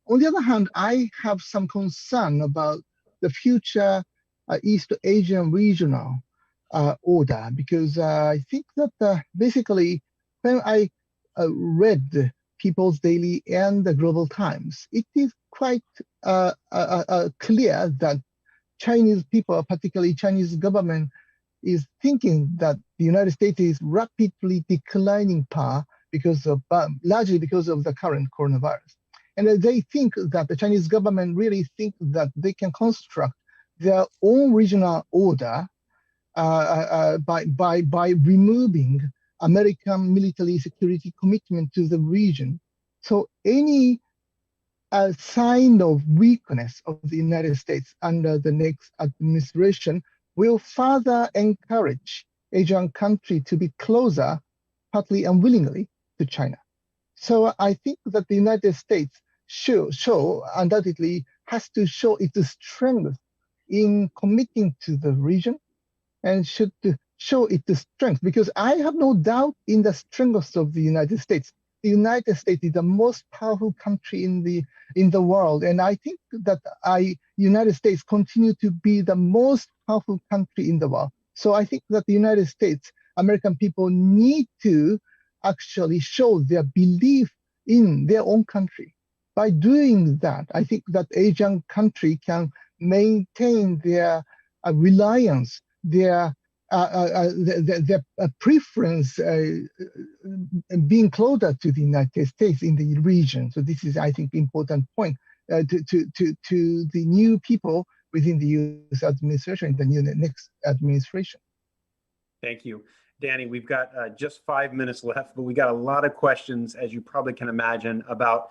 Speaker 4: On the other hand, I have some concern about the future East Asian regional order, because I think that basically when I read People's Daily and the Global Times, it is quite clear that Chinese people, particularly Chinese government, is thinking that the United States is rapidly declining power because of largely because of the current coronavirus. And they think that the Chinese government really think that they can construct their own regional order by removing American military security commitment to the region. So any sign of weakness of the United States under the next administration will further encourage Asian countries to be closer, partly unwillingly, to China. So I think that the United States undoubtedly has to show its strength in committing to the region and should show its strength, because I have no doubt in the strength of the United States. The United States is the most powerful country in the world, and I think that United States continue to be the most powerful country in the world. So I think that the United States, American people need to actually show their belief in their own country. By doing that, I think that Asian country can maintain their reliance, their preference being closer to the United States in the region. So this is, I think, important point to the new people within the U.S. administration, the new next administration.
Speaker 2: Thank you. Danny, we've got just 5 minutes left, but we got a lot of questions, as you probably can imagine, about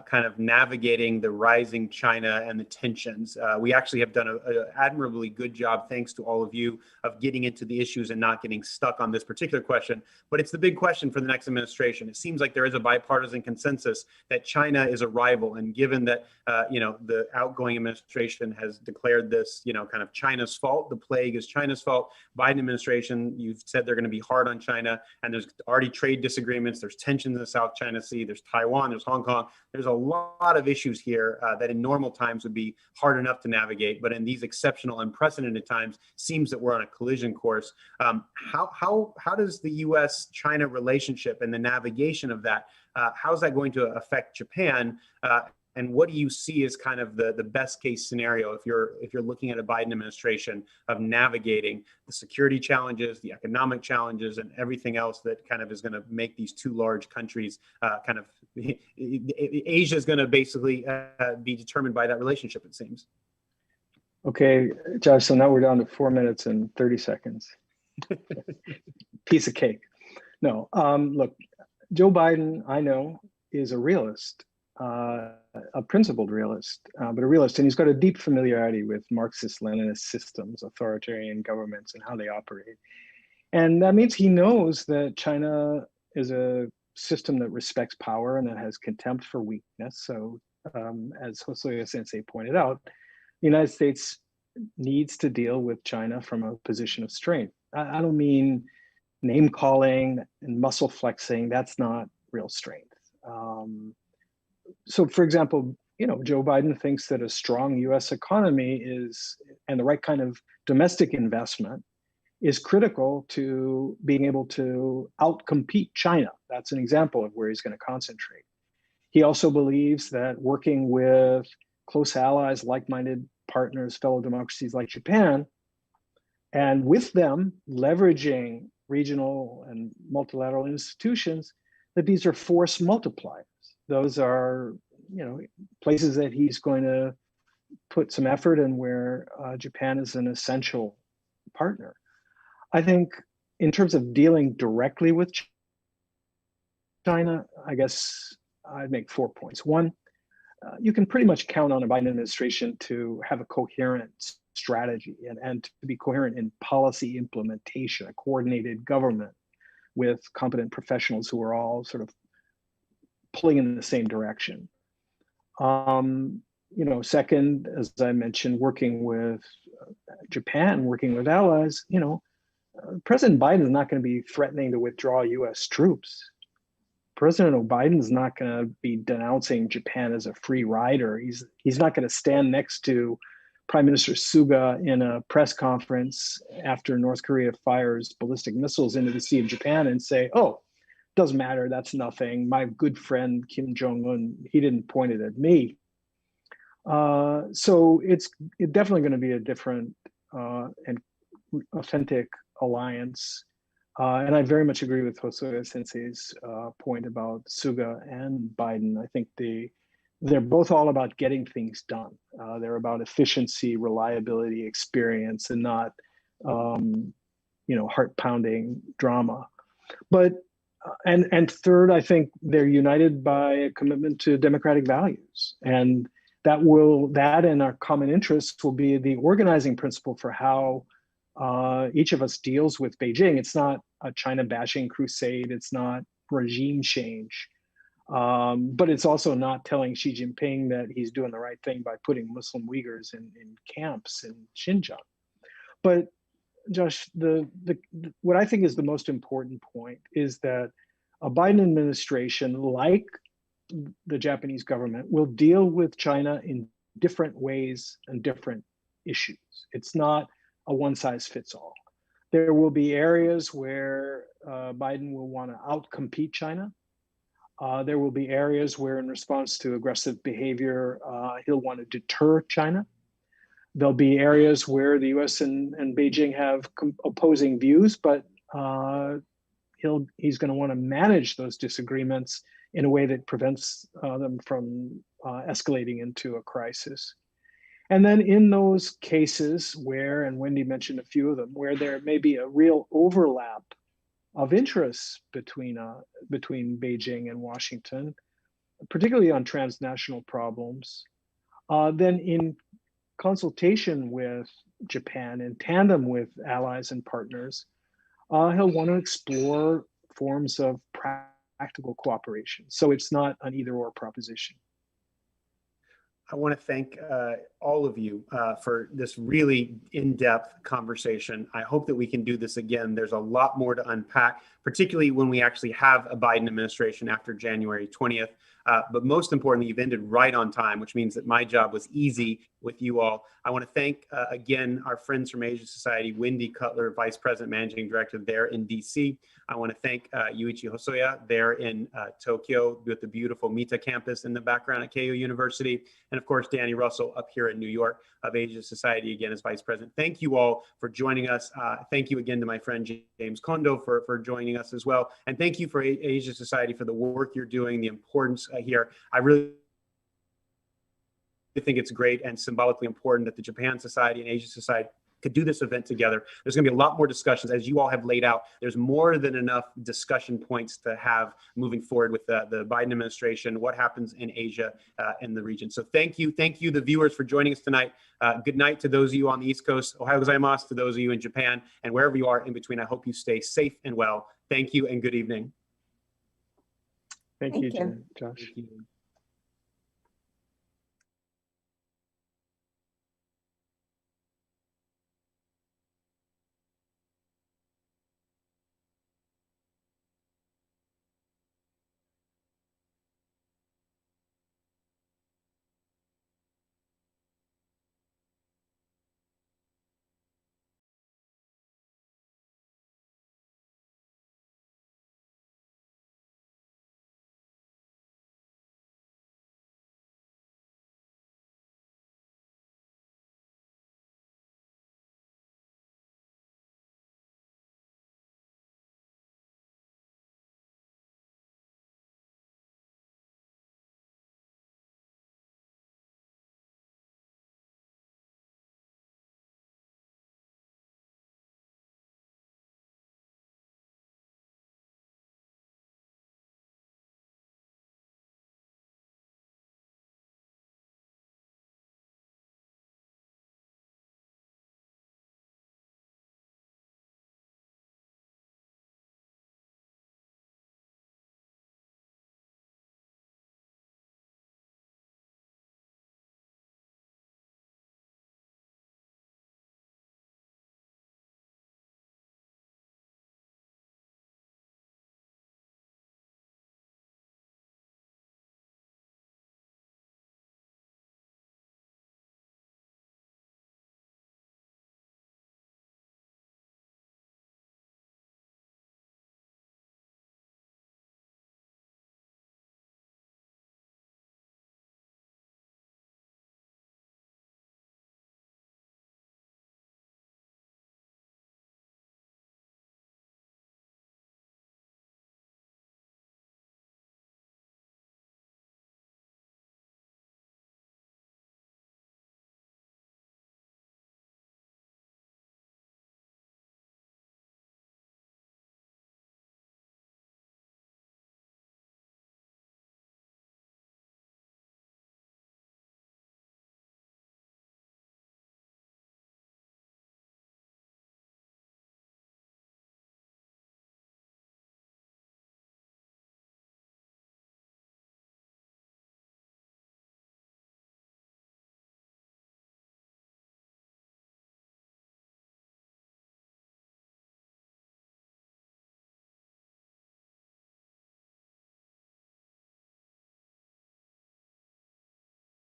Speaker 2: kind of navigating the rising China and the tensions. We actually have done an admirably good job, thanks to all of you, of getting into the issues and not getting stuck on this particular question. But it's the big question for the next administration. It seems like there is a bipartisan consensus that China is a rival, and given that the outgoing administration has declared this, kind of China's fault, the plague is China's fault. Biden administration, you've said they're going to be hard on China, and there's already trade disagreements. There's tensions in the South China Sea. There's Taiwan. There's Hong Kong. There's a lot of issues here that in normal times would be hard enough to navigate, but in these exceptional, unprecedented times, seems that we're on a collision course. How does the U.S.-China relationship and the navigation of that, how is that going to affect Japan? And what do you see as kind of the best case scenario if you're looking at a Biden administration of navigating the security challenges, the economic challenges, and everything else that kind of is going to make these two large countries Asia is going to basically be determined by that relationship, it seems.
Speaker 5: Okay, Josh, so now we're down to 4 minutes and 30 seconds. Piece of cake. No, look, Joe Biden, I know, is a realist. A principled realist, but a realist, and he's got a deep familiarity with Marxist-Leninist systems, authoritarian governments, and how they operate. And that means he knows that China is a system that respects power and that has contempt for weakness. So, as Hosoya Sensei pointed out, the United States needs to deal with China from a position of strength. I don't mean name calling and muscle flexing. That's not real strength. So, for example, Joe Biden thinks that a strong U.S. economy and the right kind of domestic investment is critical to being able to outcompete China. That's an example of where he's going to concentrate. He also believes that working with close allies, like-minded partners, fellow democracies like Japan, and with them leveraging regional and multilateral institutions, that these are force multipliers. Those are, places that he's going to put some effort in where Japan is an essential partner. I think in terms of dealing directly with China, I guess I'd make 4 points. One, you can pretty much count on a Biden administration to have a coherent strategy and to be coherent in policy implementation, a coordinated government with competent professionals who are all sort of pulling in the same direction. Second, as I mentioned, working with Japan, working with allies, President Biden is not going to be threatening to withdraw U.S. troops. President Biden is not going to be denouncing Japan as a free rider. He's not going to stand next to Prime Minister Suga in a press conference after North Korea fires ballistic missiles into the Sea of Japan and say, "Oh, doesn't matter, that's nothing. My good friend Kim Jong-un, he didn't point it at me." So it's definitely going to be a different and authentic alliance. And I very much agree with Hosoya Sensei's point about Suga and Biden. I think they're both all about getting things done. They're about efficiency, reliability, experience, and not heart-pounding drama. But and third, I think they're united by a commitment to democratic values, and that and our common interests will be the organizing principle for how each of us deals with Beijing. It's not a China bashing crusade. It's not regime change, but it's also not telling Xi Jinping that he's doing the right thing by putting Muslim Uyghurs in camps in Xinjiang. But Josh, what I think is the most important point is that a Biden administration, like the Japanese government, will deal with China in different ways and different issues. It's not a one size fits all. There will be areas where Biden will want to outcompete China. There will be areas where, in response to aggressive behavior, he'll want to deter China. There'll be areas where the U.S. and Beijing have opposing views, but he's going to want to manage those disagreements in a way that prevents them from escalating into a crisis. And then in those cases where, and Wendy mentioned a few of them, where there may be a real overlap of interests between Beijing and Washington, particularly on transnational problems, then in consultation with Japan, in tandem with allies and partners, he'll want to explore forms of practical cooperation. So it's not an either-or proposition.
Speaker 2: I want to thank all of you for this really in-depth conversation. I hope that we can do this again. There's a lot more to unpack, particularly when we actually have a Biden administration after January 20th. But most importantly, you've ended right on time, which means that my job was easy with you all. I want to thank, again, our friends from Asia Society, Wendy Cutler, Vice President, Managing Director there in DC. I want to thank Yuichi Hosoya there in Tokyo with the beautiful Mita campus in the background at Keio University. And of course, Danny Russell up here in New York of Asia Society, again, as Vice President. Thank you all for joining us. Thank you again to my friend James Kondo for joining us as well. And thank you for Asia Society for the work you're doing, the importance here. I really think it's great and symbolically important that the Japan Society and Asia Society could do this event together. There's going to be a lot more discussions, as you all have laid out. There's more than enough discussion points to have moving forward with the Biden administration, what happens in Asia and the region. So thank you, the viewers, for joining us tonight. Good night to those of you on the East Coast. Ohayou gozaimasu to those of you in Japan, and wherever you are in between. I hope you stay safe and well. Thank you and good evening.
Speaker 5: Thank you, Josh.
Speaker 2: Thank you.